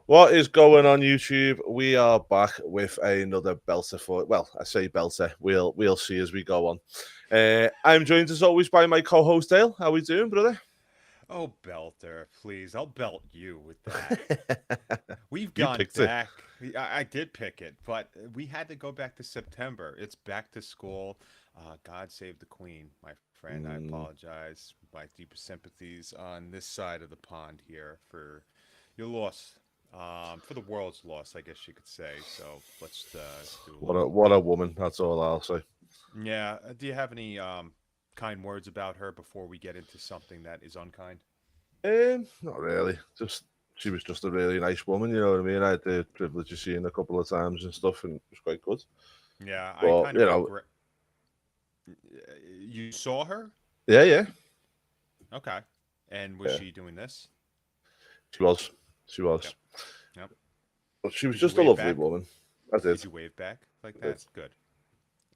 What is going on, YouTube? We are back with another belter for. Well, I say belter. We'll see as we go on. I'm joined as always by my co-host Dale. How we doing, brother? Oh, Belter, please. I'll belt you with that. We've You gone picked it. back. I did pick it, but we had to go back to September. It's back to school. God save the Queen, my friend. I Mm, apologize. My deepest sympathies on this side of the pond here for your loss. For the world's loss, I guess you could say. So let's do a what a little. what a woman. That's all I'll say. Yeah. Do you have any kind words about her before we get into something that is unkind? Not really. Just she was just a really nice woman. You know what I mean? I had the privilege of seeing her a couple of times and stuff, and it was quite good. Yeah, I But kind of regret. You saw her? yeah, yeah, Okay. And was yeah. she doing this? She was, she was. Yep. Yep. But she was Did you just a wave lovely back? woman. I did. Did you wave back like I did. that? Good.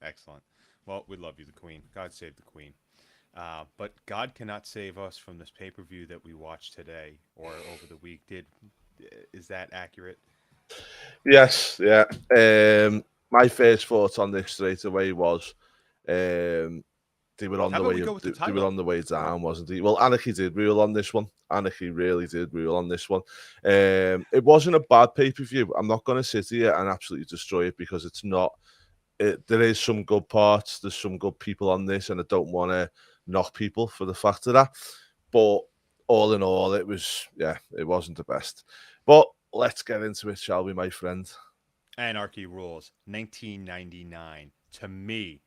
Excellent. Well, we love you, the Queen. God save the Queen. But God cannot save us from this pay per view that we watched today or over the week. Is that accurate? Yes, yeah. My first thoughts on this straight away was, um, they were on How the about we way. go with the They were title? on the way down, wasn't he? Well, Anarchy did rule on this one. Anarchy really did rule on this one. It wasn't a bad pay per view. I'm not going to sit here and absolutely destroy it because it's not. There is some good parts. There's some good people on this, and I don't want to knock people for the fact of that. But all in all, it was it wasn't the best. But let's get into it, shall we, my friend? Anarchy Rules, 1999. To me,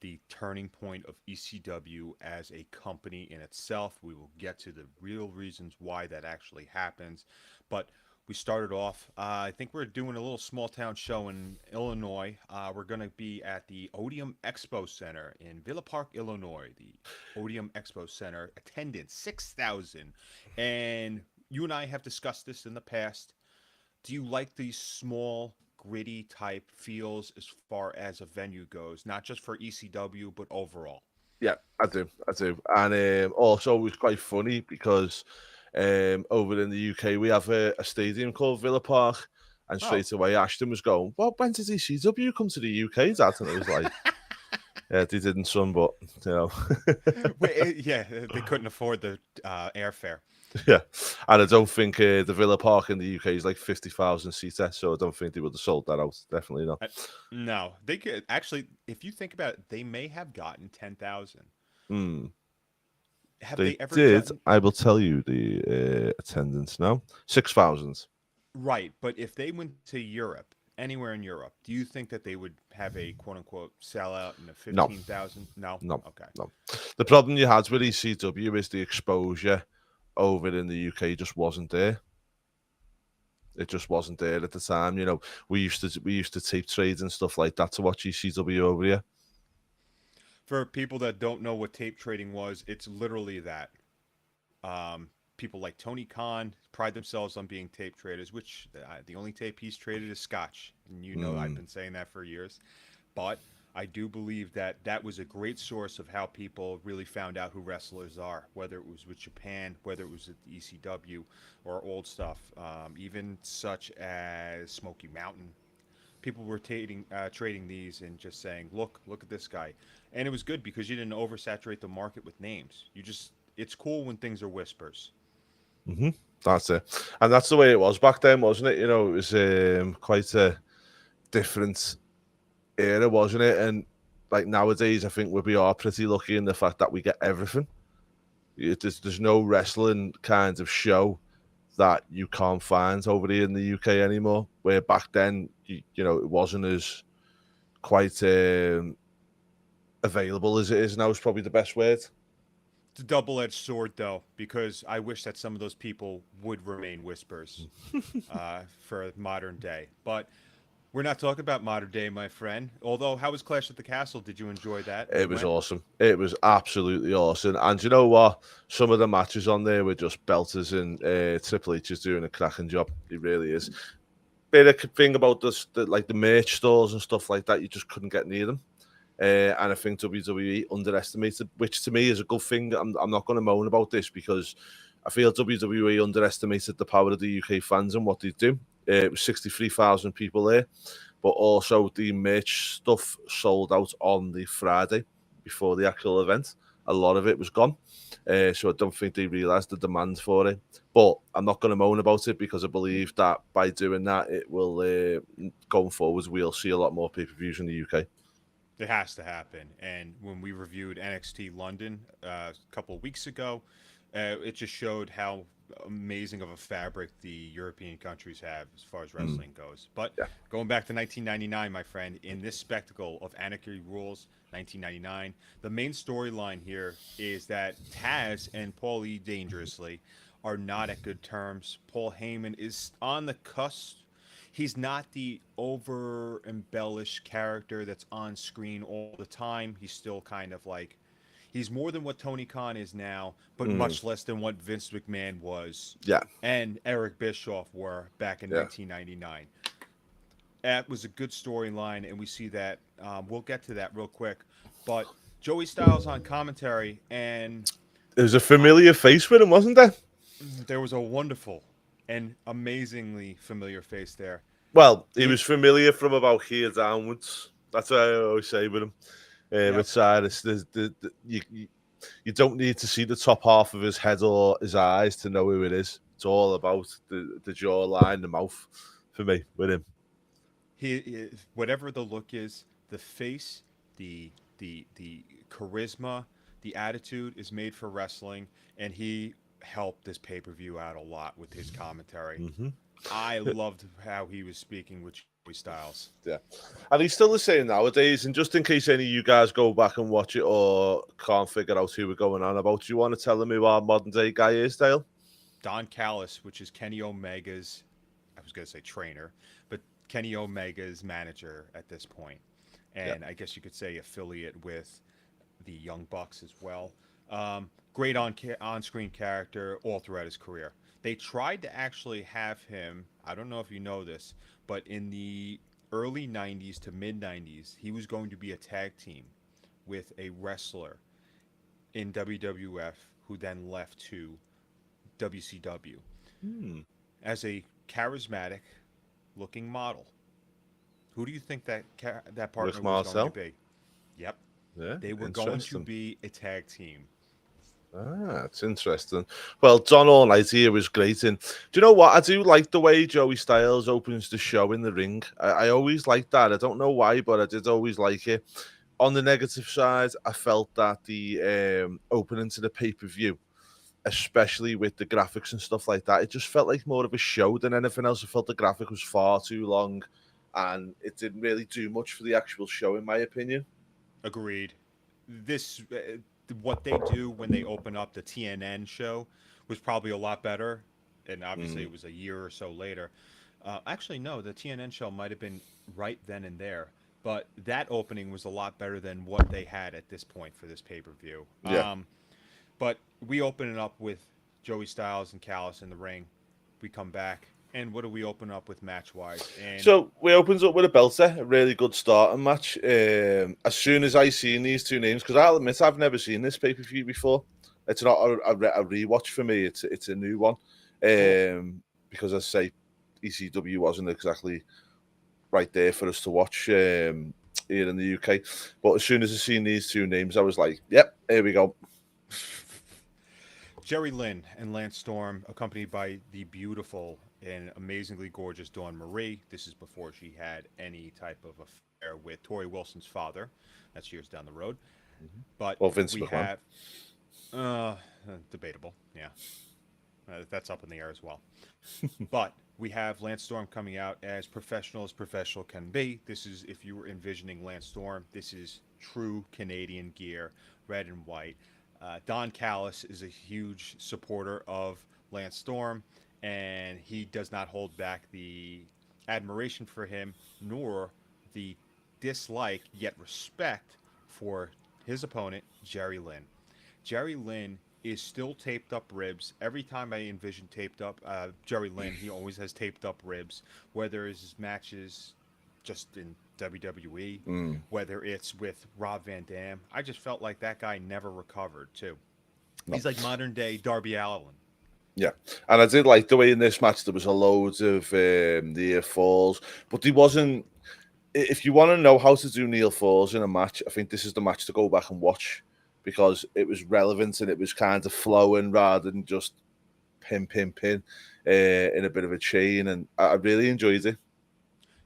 the turning point of ECW as a company in itself. We will get to the real reasons why that actually happens. But we started off, I think we're doing a little small town show in Illinois. We're going to be at the Odeum Expo Center in Villa Park, Illinois. The Odeum Expo Center, attendance 6,000. And you and I have discussed this in the past. Do you like these small, gritty type feels as far as a venue goes, not just for ECW, but overall? Yeah, I do. I do. And also, it was quite funny because over in the UK, we have a stadium called Villa Park. And Oh, straight away, Ashton was going, well, when did ECW come to the UK, Dad? And it was like, yeah, they didn't, son, but, you know. wait, yeah, they couldn't afford the airfare. Yeah. And I don't think the Villa Park in the UK is like 50,000 seater, so I don't think they would have sold that out. Definitely not. Uh, no, they could actually. If you think about it, they may have gotten 10,000. Hmm. Have They they ever did. done I will tell you the attendance now. 6,000. right? But if they went to Europe, anywhere in Europe, do you think that they would have a quote unquote sellout in the No, 15,000? No. no, Okay. no. The problem you had with ECW is the exposure over in the UK just wasn't there. It just wasn't there at the time. You know, we used to tape trades and stuff like that to watch ECW over here. For people that don't know what tape trading was, it's literally that. People like Tony Khan pride themselves on being tape traders, which the only tape he's traded is Scotch. And you know I've Mm, been saying that for years. But I do believe that that was a great source of how people really found out who wrestlers are, whether it was with Japan, whether it was at the ECW or old stuff, even such as Smoky Mountain. People were trading these and just saying, look at this guy. And it was good because you didn't oversaturate the market with names. It's cool when things are whispers. hmm That's it, and that's the way it was back then, wasn't it? You know, it was quite a different era, wasn't it? And like nowadays, I think we are pretty lucky in the fact that we get everything. There's no wrestling kind of show that you can't find over here in the UK anymore. Where back then, you know, it wasn't as quite available as it is now. Is probably the best word. It's a double edged sword, though, because I wish that some of those people would remain whispers for modern day. But we're not talking about modern day, my friend. Although, how was Clash at the Castle? Did you enjoy that? You It was went? awesome. It was absolutely awesome. And you know what? Some of the matches on there were just belters, and Triple H is doing a cracking job. He really is. Bit of thing about this, like the merch stores and stuff like that, you just couldn't get near them. And I think WWE underestimated, which to me is a good thing. I'm not going to moan about this because I feel WWE underestimated the power of the UK fans and what they do. It was 63,000 people there, but also the merch stuff sold out on the Friday before the actual event. A lot of it was gone, so I don't think they realised the demand for it. But I'm not going to moan about it because I believe that by doing that, it will, going forward, we'll see a lot more pay-per-views in the UK. It has to happen. And when we reviewed NXT London a couple of weeks ago, it just showed how amazing of a fabric the European countries have as far as wrestling goes. But Yeah. going back to 1999, my friend, in this spectacle of Anarchy Rulz 1999, the main storyline here is that Taz and Paul E. Dangerously are not at good terms. Paul Heyman is on the cusp. He's not the over embellished character that's on screen all the time. He's still kind of like he's more than what Tony Khan is now, but much less than what Vince McMahon was Yeah, and Eric Bischoff were back in yeah. 1999. That was a good storyline, and we see that. We'll get to that real quick. But Joey Styles on commentary, and There was a familiar face with him, wasn't there? there was a wonderful and amazingly familiar face there. Well, he was familiar from about here downwards. That's what I always say with him. With Cyrus, you don't need to see the top half of his head or his eyes to know who it is. It's all about the jawline, the mouth, for me, with him. He whatever the look is, the face, the charisma, the attitude is made for wrestling, and he helped this pay per view out a lot with his commentary. Mm-hmm. I loved how he was speaking with Joey Styles. Yeah. And he's still the same nowadays. And just in case any of you guys go back and watch it or can't figure out who we're going on about, do you want to tell them who our modern day guy is, Dale? Don Callis, which is Kenny Omega's, I was going to say trainer, but Kenny Omega's manager at this point. And I guess you could say affiliate with the Young Bucks as well. Great on-screen character all throughout his career. They tried to actually have him, I don't know if you know this, but in the early 90s to mid 90s, he was going to be a tag team with a wrestler in WWF who then left to WCW as a charismatic looking model. Who do you think that partner was going to be? Yep. Yeah, they were going to be a tag team. Ah, it's interesting. Well, Don All Night here was great. And do you know what? I do like the way Joey Styles opens the show in the ring. I always like that. I don't know why, but I did always like it. On the negative side, I felt that the opening to the pay-per-view, especially with the graphics and stuff like that, it just felt like more of a show than anything else. I felt the graphic was far too long, and it didn't really do much for the actual show, in my opinion. Agreed. This what they do when they open up the TNN show was probably a lot better, and obviously it was a year or so later. Actually, no, the TNN show might have been right then and there, but that opening was a lot better than what they had at this point for this pay-per-view. Yeah. But we open it up with Joey Styles and Callis in the ring. We come back, and what do we open up with match-wise? And so we opens up with a belter, a really good starting match. As soon as I seen these two names, because I'll admit I've never seen this pay-per-view before. It's not a rewatch for me. It's a new one. Because as I say, ECW wasn't exactly right there for us to watch here in the UK. But as soon as I seen these two names, I was like, yep, here we go. Jerry Lynn and Lance Storm, accompanied by the beautiful and amazingly gorgeous Dawn Marie. This is before she had any type of affair with Tori Wilson's father. That's years down the road. But Vince we McMahon. have debatable, yeah. That's up in the air as well. But we have Lance Storm coming out as professional can be. This is, if you were envisioning Lance Storm, this is true Canadian gear, red and white. Don Callis is a huge supporter of Lance Storm, and he does not hold back the admiration for him, nor the dislike, yet respect for his opponent, Jerry Lynn. Jerry Lynn is still taped up ribs. Every time I envision taped up Jerry Lynn, he always has taped up ribs, whether it's his matches just in WWE, whether it's with Rob Van Dam. I just felt like that guy never recovered, too. No. He's like modern day Darby Allin. Yeah, and I did like the way in this match there was a loads of near falls, but there wasn't. If you want to know how to do near falls in a match, I think this is the match to go back and watch because it was relevant and it was kind of flowing rather than just pin in a bit of a chain, and I really enjoyed it.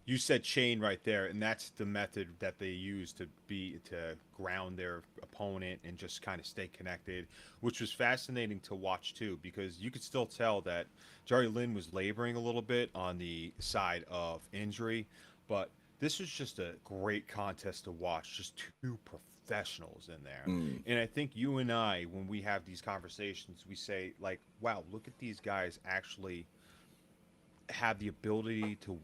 You said chain right there, and that's the method that they use to ground their opponent and just kind of stay connected, which was fascinating to watch too, because you could still tell that Jerry Lynn was laboring a little bit on the side of injury, but this was just a great contest to watch. Just two professionals in there, Mm, and I think you and I, when we have these conversations, we say like, "Wow, look at these guys actually." Have the ability to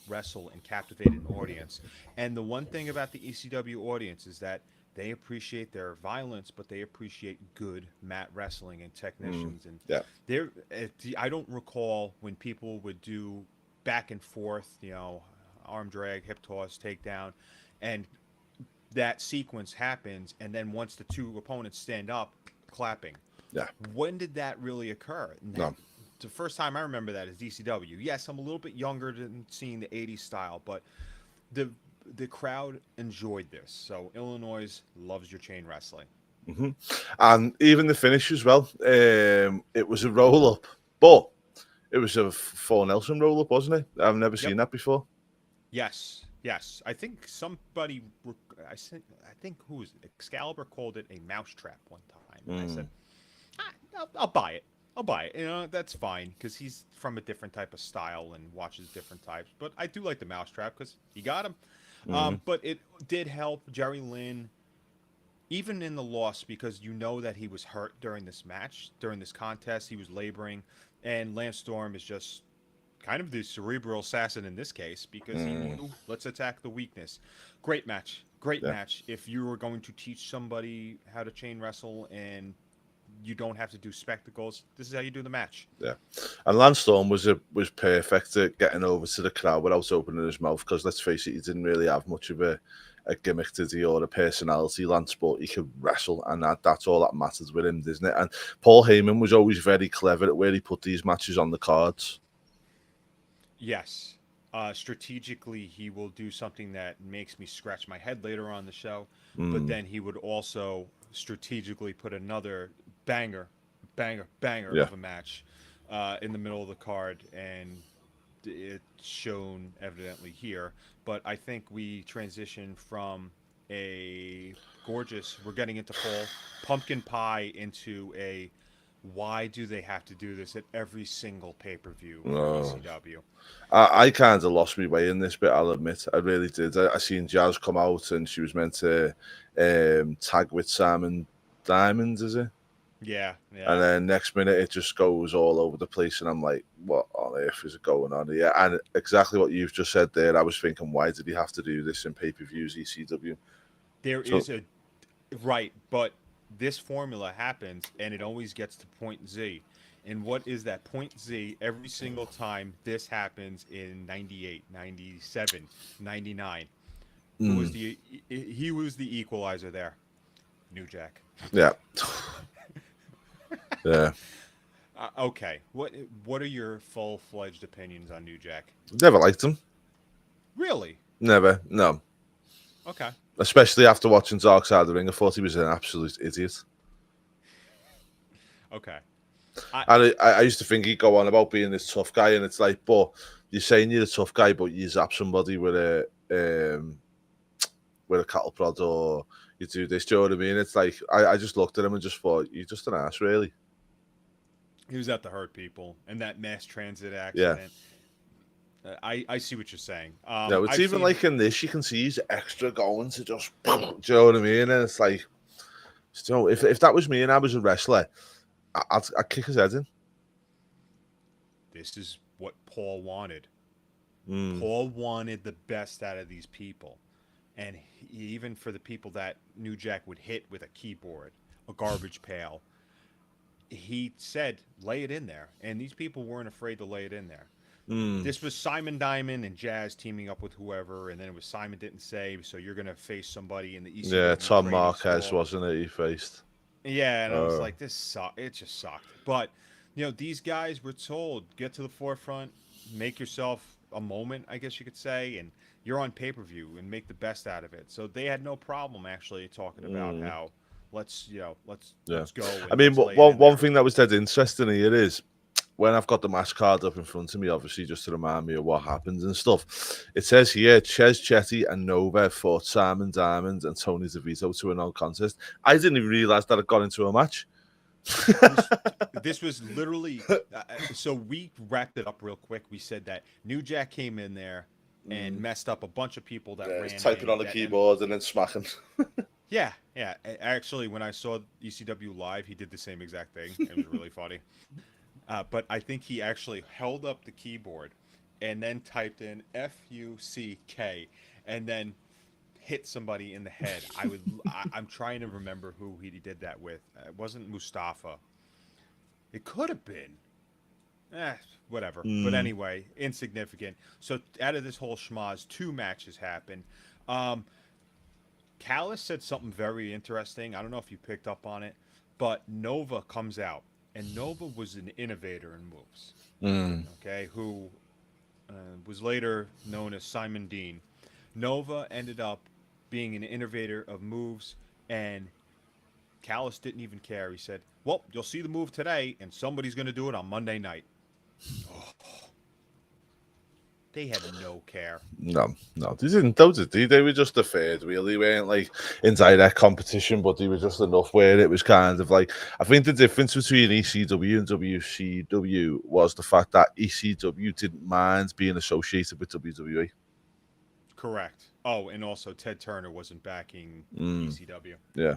wrestle and captivate an audience. And the one thing about the ECW audience is that they appreciate their violence, but they appreciate good mat wrestling and technicians. And yeah, there, I don't recall when people would do back and forth, arm drag, hip toss, takedown, and that sequence happens, and then once the two opponents stand up, clapping. yeah, When did that really occur? And that, no, the first time I remember that is DCW. Yes, I'm a little bit younger than seeing the '80s style, but the the crowd enjoyed this. So Illinois loves your chain wrestling. hmm and even the finish as well. It was a roll up, but it was a full Nelson roll up, wasn't it? I've never Yep. seen that before. Yes. Yes. I think somebody. I think who was it? Excalibur called it a mousetrap one time, and I said, Mm, I'll buy it. I'll buy it. That's fine because he's from a different type of style and watches different types. But I do like the mousetrap because he got him. mm, But it did help Jerry Lynn even in the loss because you know that he was hurt during this match, during this contest. He was laboring, and Lance Storm is just kind of the cerebral assassin in this case because he mm, knew let's attack the weakness. Great match. Great yeah, match. If you were going to teach somebody how to chain wrestle and you don't have to do spectacles, this is how you do the match. yeah. And Lance Storm was perfect at getting over to the crowd without opening his mouth because let's face it, he didn't really have much of a gimmick to he or a personality, Lance, but he could wrestle, and that's all that matters with him, isn't it? And Paul Heyman was always very clever at where he put these matches on the cards. Yes. Strategically, he will do something that makes me scratch my head later on the show, but Mm, then he would also strategically put another banger yeah. of a match in the middle of the card, and it's shown evidently here. But I think we transition from a gorgeous, we're getting into fall, pumpkin pie into a why do they have to do this at every single pay per view for Oh. ECW? I kind of lost my way in this bit, I'll admit. I really did. I seen Jazz come out and she was meant to tag with Simon Diamonds, is it? Yeah, And yeah. then next minute it just goes all over the place, and I'm like, what on earth is going on here? And exactly what you've just said there, I was thinking, why did he have to do this in pay-per-views, ECW? There So, is a right, but this formula happens and it always gets to point Z. And what is that point Z every single time this happens in 98, 97, 99? Who was mm, the he was the equalizer there? New Jack. yeah, yeah. Okay. What are your full-fledged opinions on New Jack? Never liked him. Really? Never, no. Okay. Especially after watching Dark Side of the Ring, I thought he was an absolute idiot. Okay. I And I used to think he'd go on about being this tough guy, and it's like, but you're saying you're a tough guy, but you zap somebody with a cattle prod, or you do this. Do you know what I mean? It's like I just looked at him and just thought, you're just an ass, really. He was out to hurt people, and that mass transit Yeah. accident. I see what you're saying. No, it's I've even seen like in this, you can see he's extra going to just, do you know what I mean? And it's like, still, if that was me and I was a wrestler, I'd kick his head in. this is what Paul wanted. Mm, Paul wanted the best out of these people, and even for the people that New Jack would hit with a keyboard, a garbage pail, he said, "Lay it in there," and these people weren't afraid to lay it in there. mm. This was Simon Diamond and Jazz teaming up with whoever, and then it was Simon didn't save, so you're gonna face somebody in the Yeah, ECW Tom training Marquez, school. wasn't it? He faced. Yeah, and I was Uh, like, this sucked. It just sucked. But these guys were told, get to the forefront, make yourself a moment, I guess you could say, and you're on pay per view and make the best out of it. So they had no problem actually talking about Mm, how let's let's yeah. let's go I and mean, let's lay it in one there. thing that was dead interesting here is when I've got the match card up in front of me, obviously, just to remind me of what happens and stuff. It says here, Ches Chetty and Nova fought Simon Diamond and Tony DeVito to a non-contest. I didn't even realise that it got into a match. This was literally so we wrapped it up real quick. We said that New Jack came in there and messed up a bunch of people that Yeah, he's ran typing in on the that, and keyboard and then smacking. yeah. Actually, when I saw ECW live, he did the same exact thing. It was really funny. But I think he actually held up the keyboard and then typed in FUCK and then hit somebody in the head. I'm trying to remember who he did that with. It wasn't Mustafa. It could have been. Whatever. But Mm. anyway, insignificant. So out of this whole schmoz, two matches happened. Um, Callis said something very interesting. I don't know if you picked up on it, but Nova comes out, and Nova was an innovator in moves. Mm. Okay, who was later known as Simon Dean. Nova ended up being an innovator of moves, and Callis didn't even care. He said, "Well, you'll see the move today, and somebody's going to do it on Monday night." Oh, they had no care. No, they didn't. Those did they? They were just a third wheel. They weren't like in direct competition, but they were just enough where it was kind of like. I think the difference between ECW and WCW was the fact that ECW didn't mind being associated with WWE. Correct. Oh, and also Ted Turner wasn't backing Mm, ECW. yeah,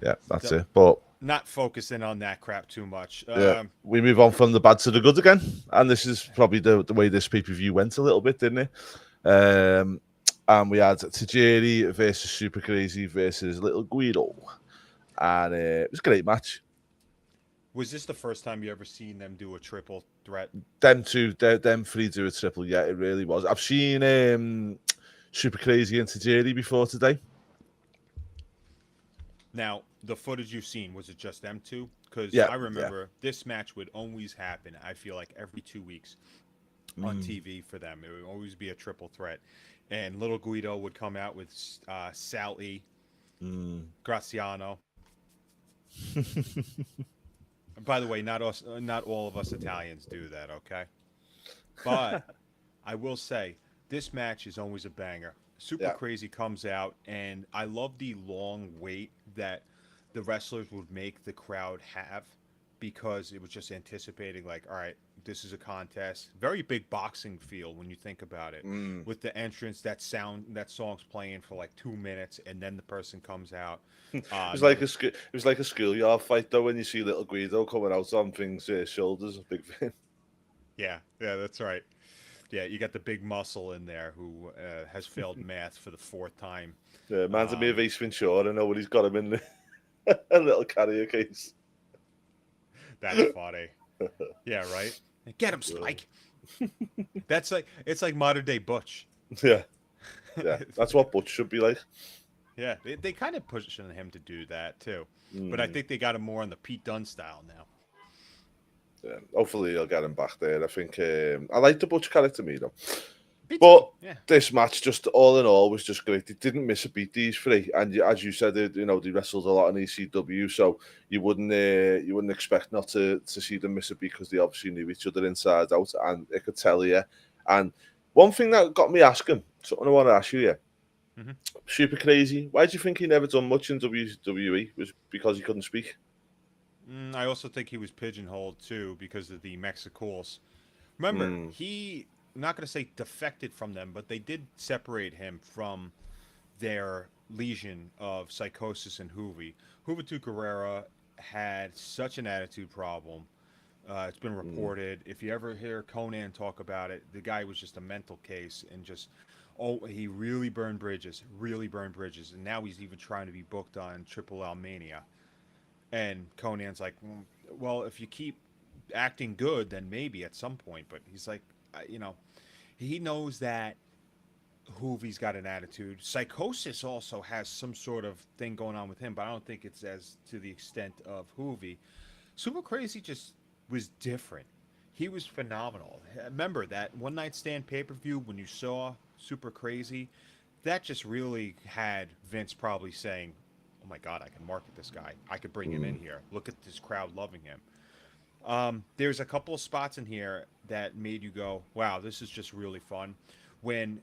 yeah, that's So, it. But not focusing on that crap too much. yeah, we move on from the bad to the good again, and this is probably the way this pay-per-view went a little bit, didn't it? And we had Tajiri versus Super Crazy versus Little Guido, and it was a great match. Was this the first time you ever seen them do a triple threat? Them two, them three do a triple. Yeah, it really was. I've seen Super Crazy and Tajiri before today. Now, the footage you've seen, was it just them two? Because Yeah, I yeah. remember this match would always happen, I feel like every 2 weeks on Mm, TV for them. It would always be a triple threat. And Little Guido would come out with Sally, mm. Graziano. By the way, not us, not all of us Italians do that, okay? But I will say this match is always a banger. Super Yeah. Crazy comes out, and I love the long wait that the wrestlers would make the crowd have because it was just anticipating, like, all right, this is a contest. Very big boxing feel when you think about it. Mm. With the entrance, that song's playing for like 2 minutes, and then the person comes out. It was like Another, it was like a schoolyard fight though when you see Little Guido coming out on things shoulders, big thing. yeah, that's right. Yeah, you got the big muscle in there who has failed math for the fourth time. Yeah, man's a bit of Um, Ace Ventura. I know what he's got him in a little carrier case. that's funny. Yeah, right. Get him, Spike. That's like it's like modern day Butch. Yeah, yeah, that's what Butch should be like. Yeah, they kind of pushing him to do that too, but I Mm, think they got him more on the Pete Dunne style now. yeah, hopefully I'll get him back there. I think I like the Butch character, me though. Me too. But Yeah, this match, just all in all, was just great. They didn't miss a beat, these three, and as you said, they wrestled a lot in ECW, so you wouldn't expect not to see them miss a beat because they obviously knew each other inside out, and I could tell you. And one thing that got me asking, something I want to ask you, yeah, hmm Super Crazy. Why do you think he never done much in WWE? Was it because he couldn't speak? I also think he was pigeonholed too because of the Mexicals. Remember, Mm, he I'm not going to say defected from them, but they did separate him from their legion of Psychosis and Hoovy. Juventud Guerrera had such an attitude problem. It's been mm, reported. If you ever hear Conan talk about it, the guy was just a mental case and just, oh, he really burned bridges. And now he's even trying to be booked on Triple L Mania. And Conan's like, well, if you keep acting good, then maybe at some point. But he's like, he knows that Hoovy's got an attitude. Psychosis also has some sort of thing going on with him, but I don't think it's as to the extent of Hoovy. Super Crazy just was different. He was phenomenal. Remember that one night stand pay per view when you saw Super Crazy? That just really had Vince probably saying, "Oh my God, I can market this guy. I could bring him in Mm. here. Look at this crowd loving him." There's a couple of spots in here that made you go, "Wow, this is just really fun." When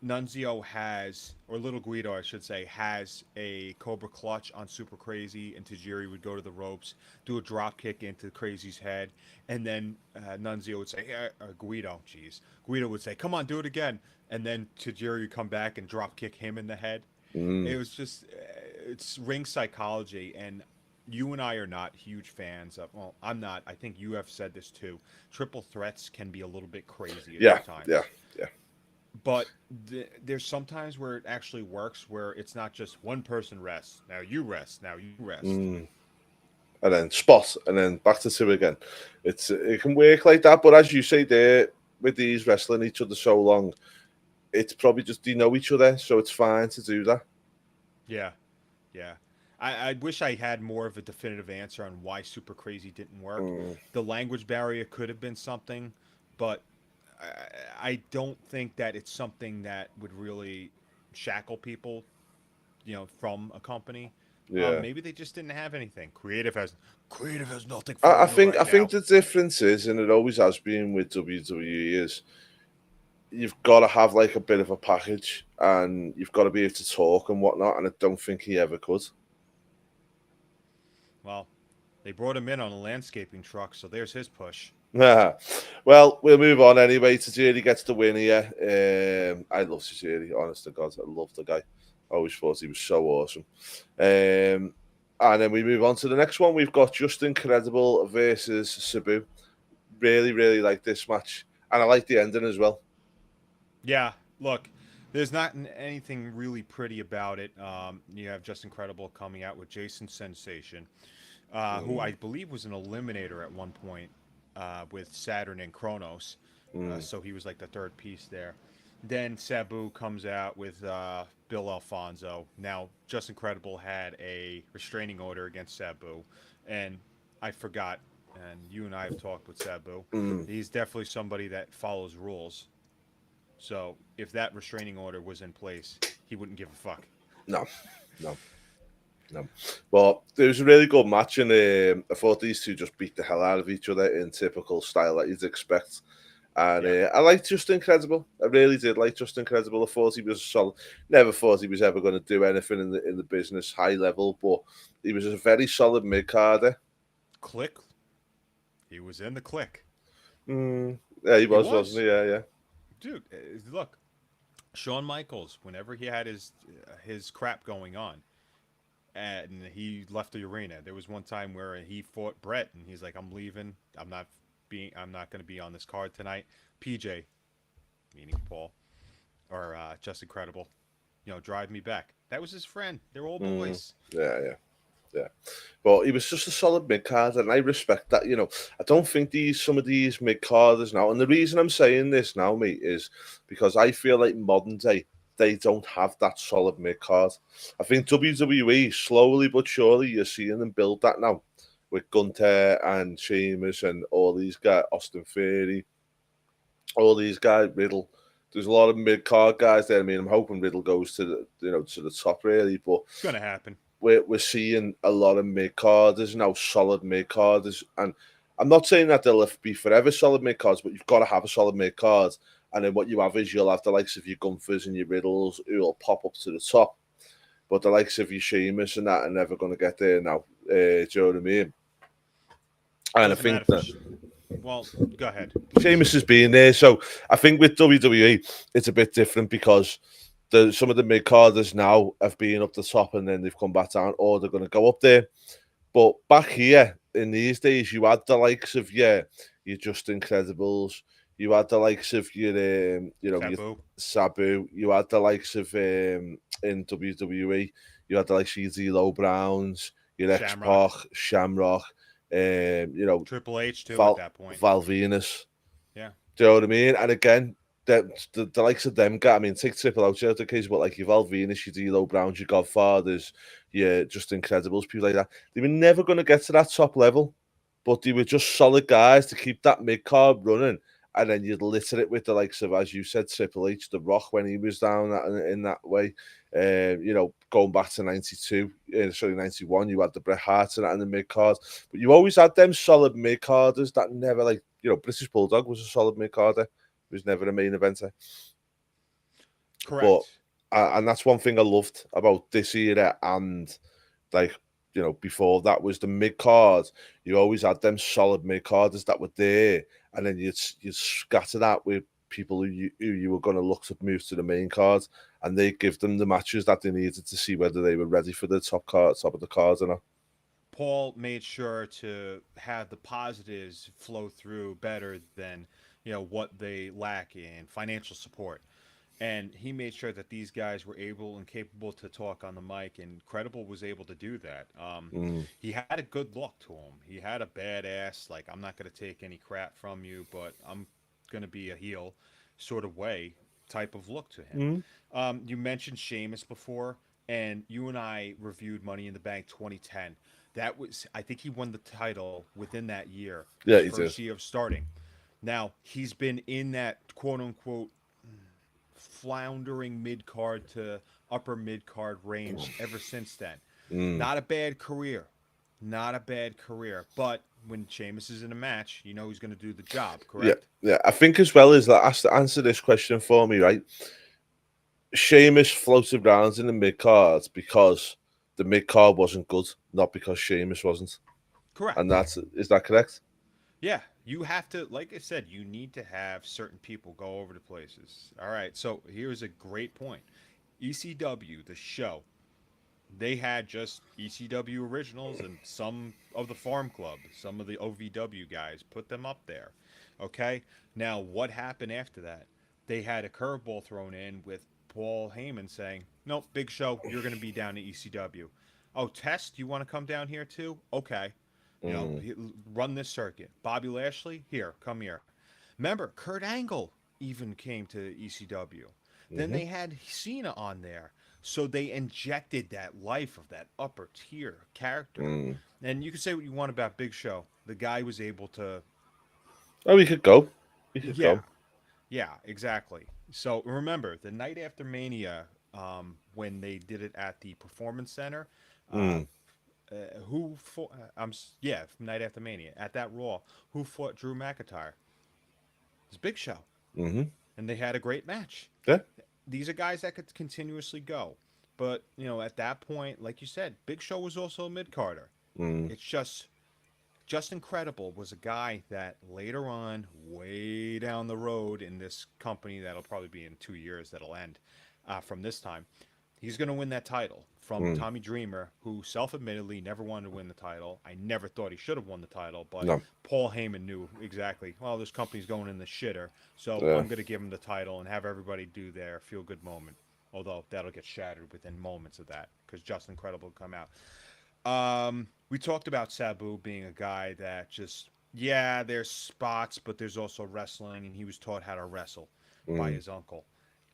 Nunzio has, or Little Guido, I should say, has a Cobra clutch on Super Crazy, and Tajiri would go to the ropes, do a drop kick into Crazy's head, and then Nunzio would say, Guido, jeez. Guido would say, come on, do it again. And then Tajiri would come back and drop kick him in the head. It Mm. was just, it's ring psychology, and you and I are not huge fans of, well, I'm not. I think you have said this too. Triple threats can be a little bit crazy Yeah, at yeah, times, yeah. but there's sometimes where it actually works where it's not just one person rests, now you rest, now you rest. Mm. And then spot, and then back to two again. It can work like that, but as you say there, with these wrestling each other so long, it's probably just they know each other, so it's fine to do that. Yeah, yeah. I wish I had more of a definitive answer on why Super Crazy didn't work. Mm. The language barrier could have been something, but I don't think that it's something that would really shackle people, from a company. Yeah. Maybe they just didn't have anything. Creative has nothing I, for I you think right I think now. the difference is, and it always has been with WWE, is you've got to have like a bit of a package, and you've got to be able to talk and whatnot. And I don't think he ever could. Well, they brought him in on a landscaping truck, so there's his push. Well, we'll move on anyway. Tajiri gets the win here. I love Tajiri, honest to God. I love the guy. I always thought he was so awesome. And then we move on to the next one. We've got Just Incredible versus Sabu. Really, really like this match. And I like the ending as well. Yeah, look, there's not anything really pretty about it. You have Just Incredible coming out with Jason Sensation, who Mm, I believe was an eliminator at one point with Saturn and Kronos. mm, So he was like the third piece there. Then Sabu comes out with Bill Alfonso. Now, Just Incredible had a restraining order against Sabu, and I forgot. And you and I have talked with Sabu. mm. He's definitely somebody that follows rules. So if that restraining order was in place, he wouldn't give a fuck. No, no, no. But it was a really good match, and I thought these two just beat the hell out of each other in typical style that you'd expect. And Yeah. I liked Just Incredible. I really did like Just Incredible. I thought he was solid. Never thought he was ever going to do anything in the business high level, but he was a very solid mid carder. Click. He was in the click. Mm, yeah, he He was, wasn't was. he? Yeah, yeah. Dude, look, Shawn Michaels, whenever he had his crap going on, and he left the arena. There was one time where he fought Brett, and he's like, "I'm leaving. I'm not going to be on this card tonight." PJ, meaning Paul, or Just Incredible, drive me back. That was his friend. They're all Mm, boys. yeah, yeah. Yeah, but he was just a solid mid card, and I respect that. I don't think some of these mid carders now, and the reason I'm saying this now, mate, is because I feel like modern day they don't have that solid mid card. I think WWE slowly but surely you're seeing them build that now with Gunter and Sheamus and all these guys, Austin Theory, all these guys, Riddle. There's a lot of mid card guys there. I mean, I'm hoping Riddle goes to the top really, but It's going to happen. we're seeing a lot of mid carders now, solid mid carders, and I'm not saying that they'll be forever solid mid cards, but you've got to have a solid mid card, and then what you have is you'll have the likes of your Gunthers and your Riddles who will pop up to the top, but the likes of your Sheamus and that are never going to get there now. Do you know what I mean? And I Doesn't matter think if that it's. Well, go ahead, Sheamus please. has been there, so I think with WWE it's a bit different because some of the mid carders now have been up the top and then they've come back down, or they're going to go up there. But back here in these days, you had the likes of your Just Incredibles, you had the likes of your Taboo. Sabu, you had the likes of in WWE, you had the likes of your Zelo Browns, your X Shamrock. Pac, Shamrock, Triple H, too, at Val that point. Val Venus. Yeah. Do you know what I mean? And again, the likes of them guys, I mean, take Triple H out of the case, but like your Val Venus, your D'Lo Browns, your Godfathers, your Just Incredibles, people like that, they were never going to get to that top level. but they were just solid guys to keep that mid card running. And then you'd litter it with the likes of, as you said, Triple H, The Rock when he was down in that way. You know, going back to 92, 91, you had the Bret Harts and that in the mid card. But you always had them solid mid carders that never, like, you know, British Bulldog was a solid mid carder. He was never a main eventer. But, Correct. and that's one thing I loved about this era and, like, you know, before that was the mid card. You always had them solid mid carders that were there, and then you'd scatter that with people who you were going to look to move to the main card, and they give them the matches that they needed to see whether they were ready for the top of the card or not. Paul made sure to have the positives flow through better than what they lack in financial support. And he made sure that these guys were able and capable to talk on the mic, and Credible was able to do that. He had a good look to him. He had a badass, like, I'm not going to take any crap from you, but I'm going to be a heel sort of way type of look to him. You mentioned Sheamus before, and you and I reviewed Money in the Bank 2010. That was, I think he won the title within that year, Yeah, his he first did. year of starting. Now, he's been in that quote unquote floundering mid card to upper mid card range ever since then. Not a bad career. Not a bad career. But when Sheamus is in a match, you know he's going to do the job, Yeah, correct? yeah. I think as well as that, has to answer this question for me, right? Sheamus floated around in the mid card because the mid card wasn't good, not because Sheamus wasn't. And Correct. is that correct? Yeah, you have to, like I said, you need to have certain people go over to places. All right, so here's a great point. ECW, the show, they had just ECW originals and some of the Farm Club, some of the OVW guys, put them up there. Okay, now what happened after that? They had a curveball thrown in with Paul Heyman saying, "Nope, Big Show, you're going to be down at ECW." Oh, Test, you want to come down here too? Okay, run this circuit. Bobby Lashley, here, come here. Remember, Kurt Angle even came to ECW. Then Mm-hmm. they had Cena on there. So they injected that life of that upper tier character. And you can say what you want about Big Show. The guy was able to, Oh, we could go. We could yeah, go. yeah, exactly. So remember, the night after Mania, when they did it at the Performance Center, uh, Mm. who fought? Yeah, night after Mania at that Raw, who fought Drew McIntyre? It's Big Show, Mm-hmm. and they had a great match. Yeah. These are guys that could continuously go, but at that point, like you said, Big Show was also a mid carder. Mm. It's just incredible. Was a guy that later on, way down the road in this company that'll probably be in 2 years that'll end from this time, he's going to win that title from Mm. Tommy Dreamer, who self-admittedly never wanted to win the title. I never thought he should have won the title, but No. Paul Heyman knew exactly, well, this company's going in the shitter, so Yeah. I'm going to give him the title and have everybody do their feel-good moment. Although that'll get shattered within moments of that because Just Incredible will come out. We talked about Sabu being a guy that just, yeah, there's spots, but there's also wrestling, and he was taught how to wrestle by Mm. his uncle.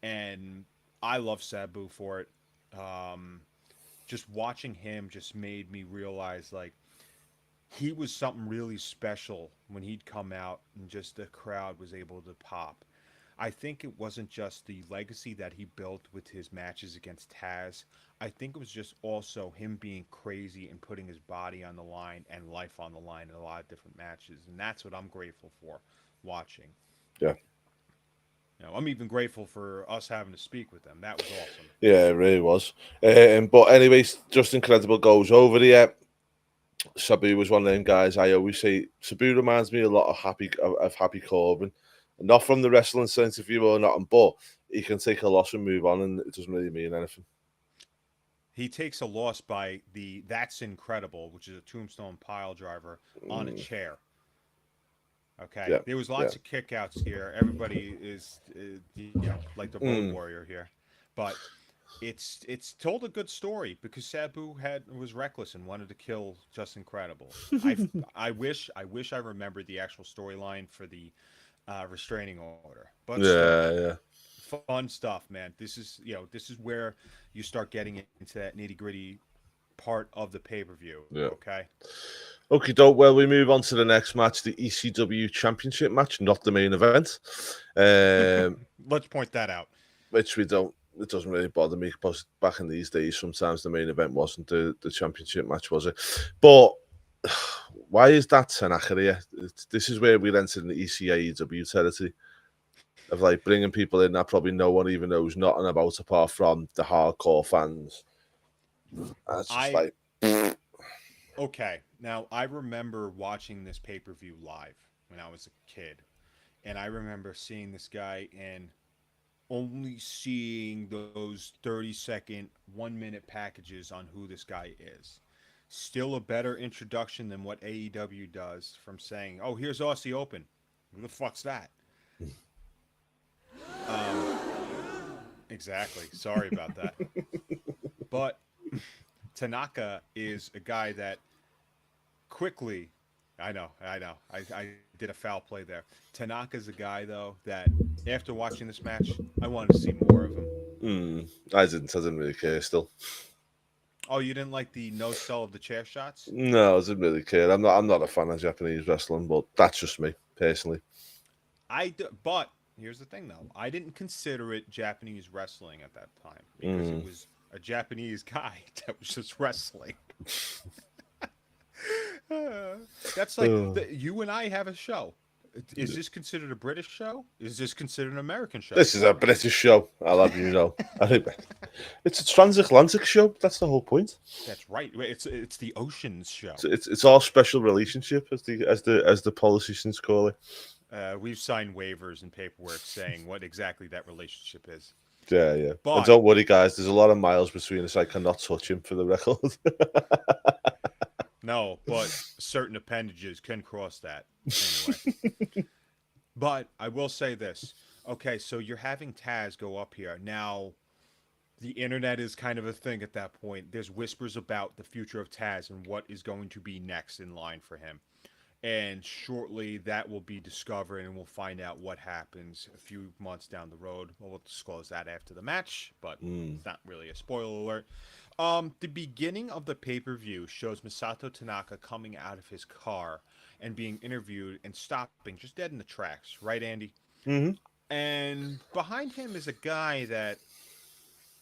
And I love Sabu for it. Um, just watching him just made me realize, like, he was something really special when he'd come out and just the crowd was able to pop. I think it wasn't just the legacy that he built with his matches against Taz. I think it was just also him being crazy and putting his body on the line and life on the line in a lot of different matches. And that's what I'm grateful for watching. Yeah. I'm even grateful for us having to speak with them. That was awesome. Yeah, it really was. But anyways, just incredible goes over there. Sabu was one of them guys. I always say Sabu reminds me a lot of Happy Corbin, not from the wrestling sense of view or nothing, but he can take a loss and move on, and it doesn't really mean anything. He takes a loss by the That's Incredible, which is a tombstone pile driver on a chair. Okay, Yeah, there was yeah. lots of kickouts here. Everybody is, like the Road Warrior here, but it's told a good story because Sabu was reckless and wanted to kill Just Incredible. I wish I remembered the actual storyline for the restraining order, but still, Yeah, yeah. fun stuff, man. This is where you start getting into that nitty gritty part of the pay-per-view. Yeah. Okay. Okay, doke. Well, we move on to the next match, the ECW Championship match, not the main event. Let's point that out. Which we don't. It doesn't really bother me because back in these days, sometimes the main event wasn't the championship match, was it? But why is that Tanaka here? This is where we enter in the ECAEW territory of like bringing people in that probably no one even knows nothing about apart from the hardcore fans. And it's just I like, Okay. Now, I remember watching this pay-per-view live when I was a kid, and I remember seeing this guy and only seeing those 30-second, 1-minute packages on who this guy is. Still a better introduction than what AEW does from saying, "Oh, here's Aussie Open." Who the fuck's that? Um, exactly. Sorry about that. But Tanaka is a guy that quickly, I did a foul play there. Tanaka's a guy though that after watching this match, I wanted to see more of him. I didn't really care still. Oh, you didn't like the no sell of the chair shots? No, I didn't really care. I'm not a fan of Japanese wrestling, but that's just me personally. But here's the thing though, I didn't consider it Japanese wrestling at that time because it was a Japanese guy that was just wrestling. That's like you and I have a show. Is this considered a British show? Is this considered an American show? This is a British show. I'll have you know. I think it's a transatlantic show. That's the whole point. That's right. It's the Oceans show. It's our special relationship, as the politicians call it. We've signed waivers and paperwork saying what exactly that relationship is. Yeah, yeah. But and don't worry, guys. There's a lot of miles between us. I cannot touch him for the record. no, but certain appendages can cross that anyway. But I will say this. Okay, so you're having Taz go up here. Now, the internet is kind of a thing at that point. There's whispers about the future of Taz and what is going to be next in line for him. And shortly that will be discovered and we'll find out what happens a few months down the road. Well, we'll disclose that after the match, but it's not really a spoiler alert. The beginning of the pay-per-view shows Masato Tanaka coming out of his car and being interviewed and stopping just dead in the tracks, right, Andy? Mm-hmm. And behind him is a guy that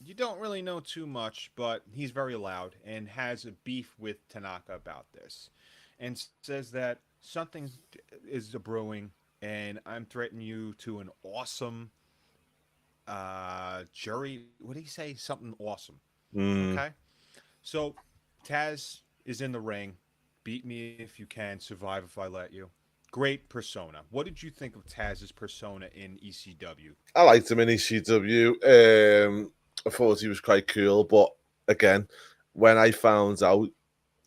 you don't really know too much, but he's very loud and has a beef with Tanaka about this and says that something is brewing and I'm threatening you to an awesome jury. What did he say? Something awesome. Okay. So Taz is in the ring. Beat me if you can. Survive if I let you. Great persona. What did you think of Taz's persona in ECW? I liked him in ECW. I thought he was quite cool, but again, when I found out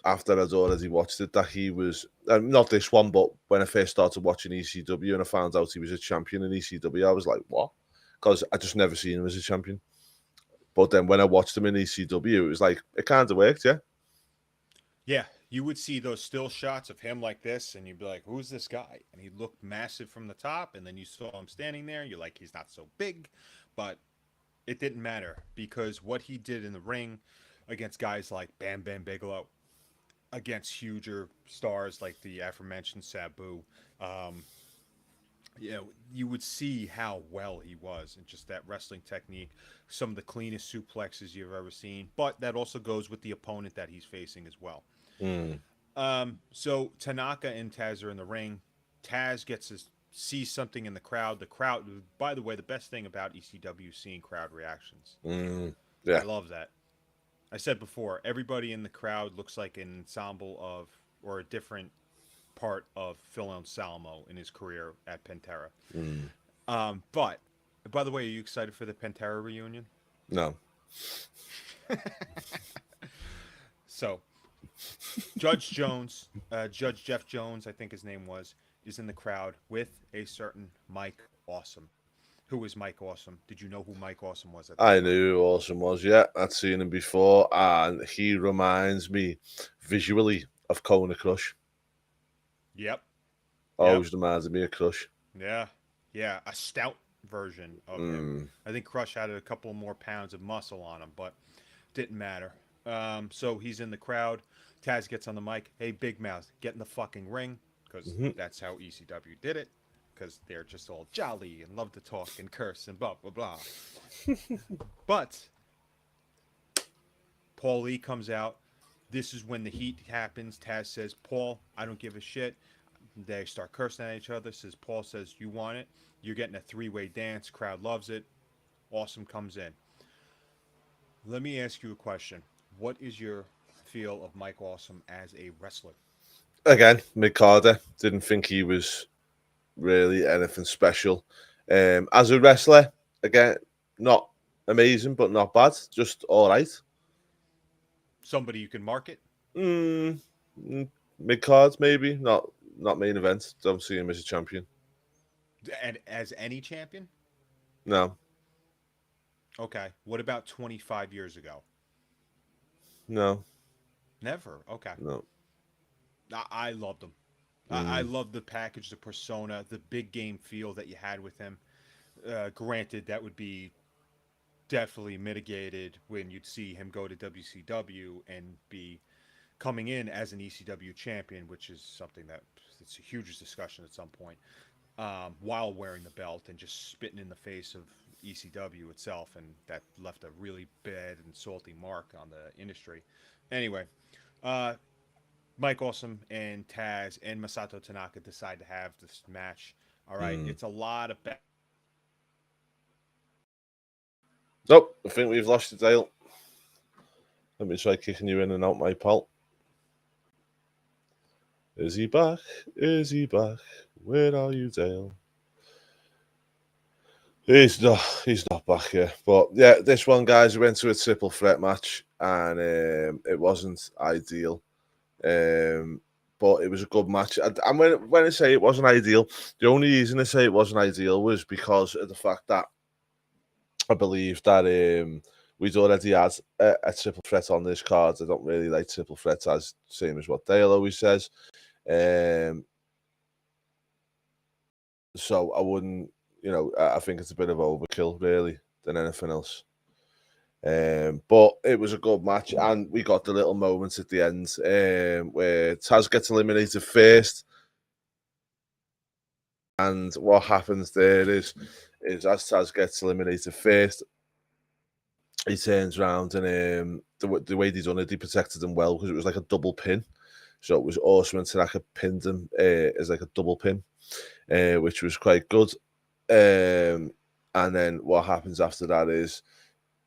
after I'd already watched it that he was not this one, but when I first started watching ECW and I found out he was a champion in ECW, I was like, what? Because I just never seen him as a champion. But then when I watched him in ECW, it was like it kind of worked, yeah. Yeah, you would see those still shots of him like this, and you'd be like, "Who's this guy?" And he looked massive from the top, and then you saw him standing there. You're like, "He's not so big," but it didn't matter because what he did in the ring against guys like Bam Bam Bigelow, against huger stars like the aforementioned Sabu, you would see how well he was and just that wrestling technique, some of the cleanest suplexes you've ever seen. But that also goes with the opponent that he's facing as well. So Tanaka and Taz are in the ring. Taz gets to see something in the crowd. The crowd, by the way, the best thing about ECW is seeing crowd reactions. Yeah. I love that. I said before, everybody in the crowd looks like an ensemble of, or a different part of Phil Anselmo in his career at Pantera. But, by the way, are you excited for the Pantera reunion? No. So, Judge Jeff Jones, I think his name was, is in the crowd with a certain Mike Awesome. Who is Mike Awesome? Did you know who Mike Awesome was at that I time? knew who Awesome was, yeah. I'd seen him before, and he reminds me visually of Kona Crush. Yep. Always reminds me of Crush. Yeah. Yeah. A stout version of him. I think Crush had a couple more pounds of muscle on him, but didn't matter. So he's in the crowd. Taz gets on the mic. Hey, Big Mouth, get in the fucking ring, because that's how ECW did it. Because they're just all jolly and love to talk and curse and blah blah blah. But Paul Lee comes out. This is when the heat happens. Taz says, "Paul, I don't give a shit." They start cursing at each other. Paul says, "You want it? You're getting a three-way dance. Crowd loves it." Awesome comes in. Let me ask you a question. What is your feel of Mike Awesome as a wrestler? Again, mid-carder. Didn't think he was really anything special. As a wrestler, again, not amazing, but not bad. Just all right. Somebody you can market? Mid-card, maybe. Not main event. Don't see him as a champion. And as any champion? No. Okay. What about 25 years ago? No. Never. Okay. No. I loved him. I loved the package, the persona, the big game feel that you had with him. Granted, that would be definitely mitigated when you'd see him go to WCW and be coming in as an ECW champion, which is something that it's a huge discussion at some point, while wearing the belt and just spitting in the face of ECW itself, and that left a really bad and salty mark on the industry. Anyway, Mike Awesome and Taz and Masato Tanaka decide to have this match. All right, it's a lot of Nope, I think we've lost you, Dale. Let me try kicking you in and out, my pal. Is he back? Is he back? Where are you, Dale? He's not back here. But yeah, this one, guys, we went to a triple threat match, and it wasn't ideal. But it was a good match. And when I say it wasn't ideal, the only reason I say it wasn't ideal was because of the fact that I believe that we'd already had a triple threat on this card. I don't really like triple threats, as same as what Dale always says. So I wouldn't, I think it's a bit of overkill, really, than anything else. But it was a good match, and we got the little moments at the end where Taz gets eliminated first. And what happens there is as Taz gets eliminated first, he turns around and the way they done it, they protected him well because it was like a double pin. So it was awesome, and Tanaka pinned him as like a double pin, which was quite good. And then what happens after that is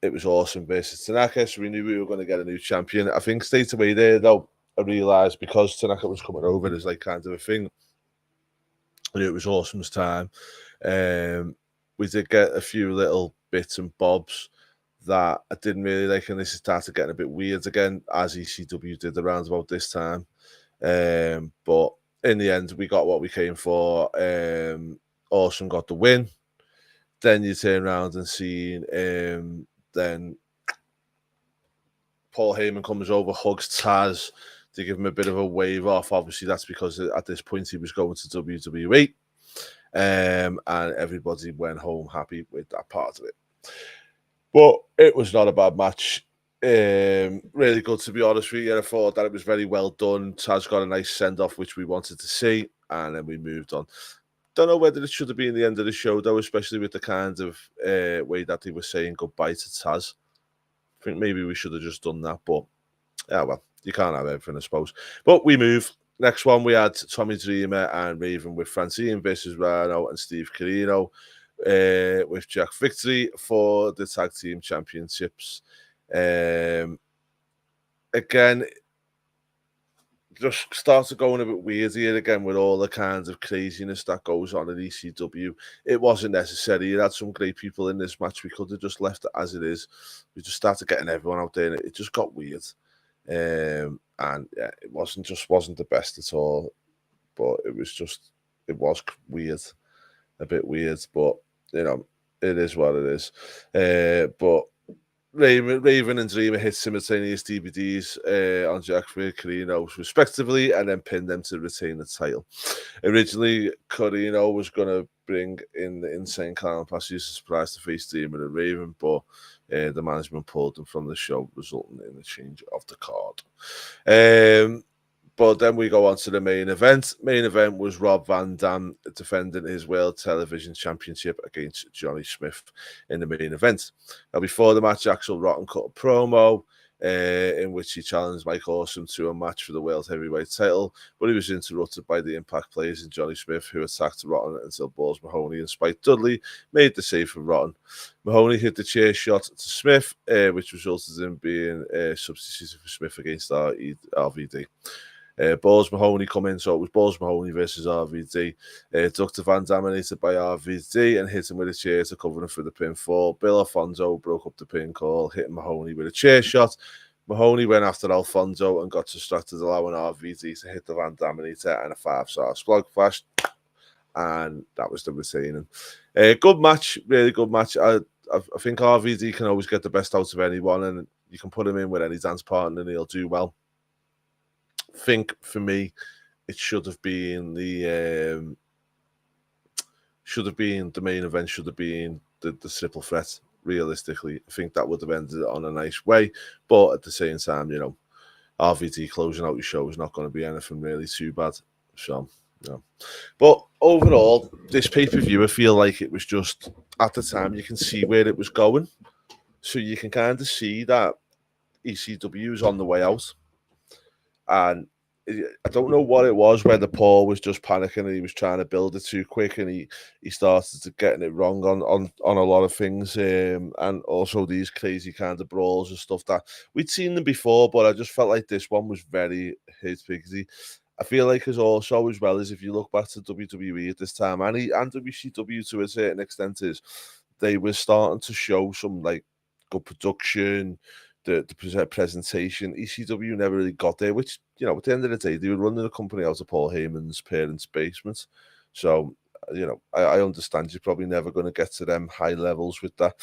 it was Awesome versus Tanaka, so we knew we were going to get a new champion. I think straight away there, though, I realised because Tanaka was coming over as like kind of a thing, I knew it was Awesome's time. We did get a few little bits and bobs that I didn't really like, and this started getting a bit weird again, as ECW did around about this time. But in the end, we got what we came for. Awesome got the win. Then you turn around and see then Paul Heyman comes over, hugs Taz to give him a bit of a wave off. Obviously, that's because at this point he was going to WWE. And everybody went home happy with that part of it. But it was not a bad match. Really good, to be honest with you. I thought that it was very well done. Taz got a nice send-off, which we wanted to see, and then we moved on. Don't know whether it should have been the end of the show, though, especially with the kind of way that they were saying goodbye to Taz. I think maybe we should have just done that, but yeah, well, you can't have everything, I suppose. But we move. Next one, we had Tommy Dreamer and Raven with Francine versus Rhino and Steve Corino with Jack Victory for the Tag Team Championships. Again, just started going a bit weird here again with all the kinds of craziness that goes on at ECW. It wasn't necessary. You had some great people in this match. We could have just left it as it is. We just started getting everyone out there, and it just got weird. And yeah, it wasn't the best at all. But it was weird, a bit weird. But it is what it is. But Raven and Dreamer hit simultaneous DVDs on Jack Carino, respectively, and then pinned them to retain the title. Originally, Carino was going to bring in the Insane Clown Posse as a surprise to face Dreamer and Raven, but the management pulled them from the show, resulting in a change of the card. But then we go on to the main event. Main event was Rob Van Dam defending his World Television Championship against Johnny Smith in the main event. Now, before the match, Axel Rotten cut a promo in which he challenged Mike Awesome to a match for the World Heavyweight title, but he was interrupted by the Impact players and Johnny Smith, who attacked Rotten until Balls Mahoney and Spike Dudley made the save for Rotten. Mahoney hit the chair shot to Smith, which resulted in being substituted for Smith against RVD. Balls Mahoney come in, so it was Balls Mahoney versus RVD. Dr. Van Dam dominated by RVD and hit him with a chair to cover him for the pinfall. Bill Alfonso broke up the pin call, hitting Mahoney with a chair shot. Mahoney went after Alfonso and got distracted, allowing RVD to hit the Van Daminator and a 5-star Splog Flash. And that was the retaining. Good match, really good match. I think RVD can always get the best out of anyone, and you can put him in with any dance partner and he'll do well. Think for me, it should have been the main event, should have been the triple threat. Realistically, I think that would have ended it on a nice way, but at the same time, you know, RVD closing out your show is not going to be anything really too bad. So, yeah. But overall, this pay-per-view, I feel like it was just, at the time, you can see where it was going, so you can kind of see that ECW is on the way out. And I don't know what it was, whether Paul was just panicking and he was trying to build it too quick, and he started to getting it wrong on a lot of things, and also these crazy kind of brawls and stuff that we'd seen them before, but I just felt like this one was very hit because I feel like as also as well as if you look back to WWE at this time and WCW to a certain extent, is they were starting to show some like good production. The presentation. ECW never really got there, which, you know, at the end of the day, they were running the company out of Paul Heyman's parents' basement. So, you know, I understand you're probably never going to get to them high levels with that.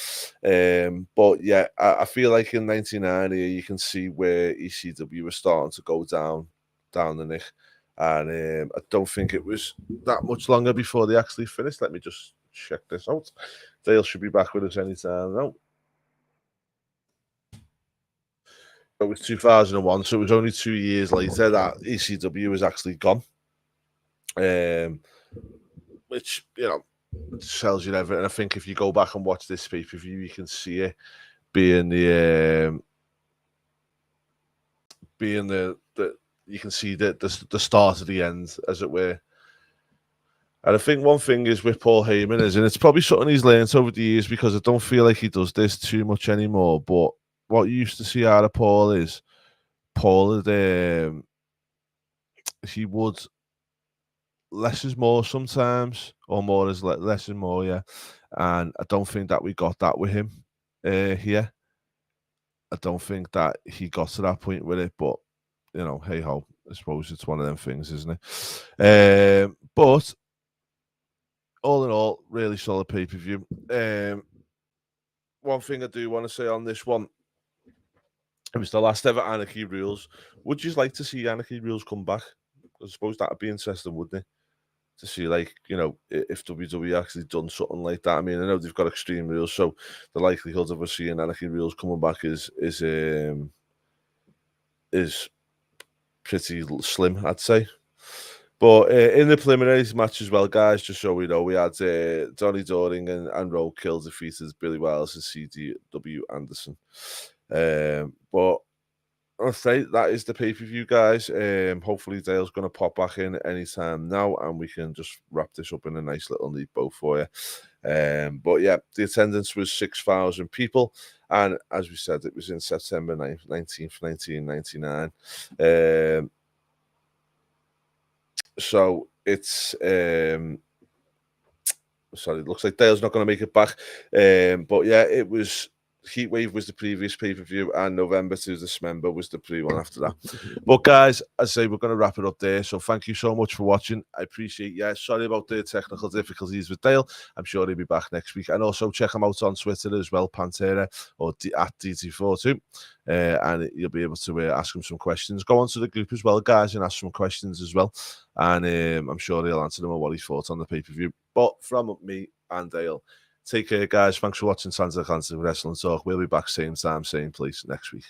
But yeah, I feel like in 1990, you can see where ECW was starting to go down the nick. And I don't think it was that much longer before they actually finished. Let me just check this out. Dale should be back with us anytime now. It was 2001, so it was only 2 years later that ECW was actually gone. Which, you know, tells you everything. I think if you go back and watch this pay-per-view, you can see it being the you can see the start of the end, as it were. And I think one thing is with Paul Heyman is, and it's probably something he's learned over the years, because I don't feel like he does this too much anymore, but what you used to see out of Paul is he would less is more sometimes, or more is less is more, yeah. And I don't think that we got that with him here. I don't think that he got to that point with it, but, you know, hey ho, I suppose it's one of them things, isn't it? But all in all, really solid pay-per-view. One thing I do want to say on this one, it was the last ever Anarchy Rulz. Would you like to see Anarchy Rulz come back? I suppose that would be interesting, wouldn't it? To see, like, you know, if WWE actually done something like that. I mean, I know they've got Extreme Rules, so the likelihood of us seeing Anarchy Rulz coming back is pretty slim, I'd say. But in the preliminaries match as well, guys, just so we know, we had Donnie Doring and Roadkill defeated Billy Wiles and CW Anderson. But I'm afraid that is the pay-per-view, guys. Hopefully Dale's going to pop back in anytime now, and we can just wrap this up in a nice little neat bow for you. But yeah, the attendance was 6,000 people, and as we said, it was in September 19th, 1999. So it's sorry, it looks like Dale's not going to make it back. But yeah, it was Heatwave was the previous pay-per-view, and November to December was the pre-one after that. But guys, as I say, we're going to wrap it up there. So thank you so much for watching. I appreciate you. Sorry about the technical difficulties with Dale. I'm sure he'll be back next week. And also check him out on Twitter as well, Pantera, or at DT42. And you'll be able to ask him some questions. Go onto the group as well, guys, and ask some questions as well. And I'm sure he'll answer them on what he thought on the pay-per-view. But from me and Dale, Take care, guys. Thanks for watching Sons of the Constant Wrestling Talk. We'll be back same time, same place next week.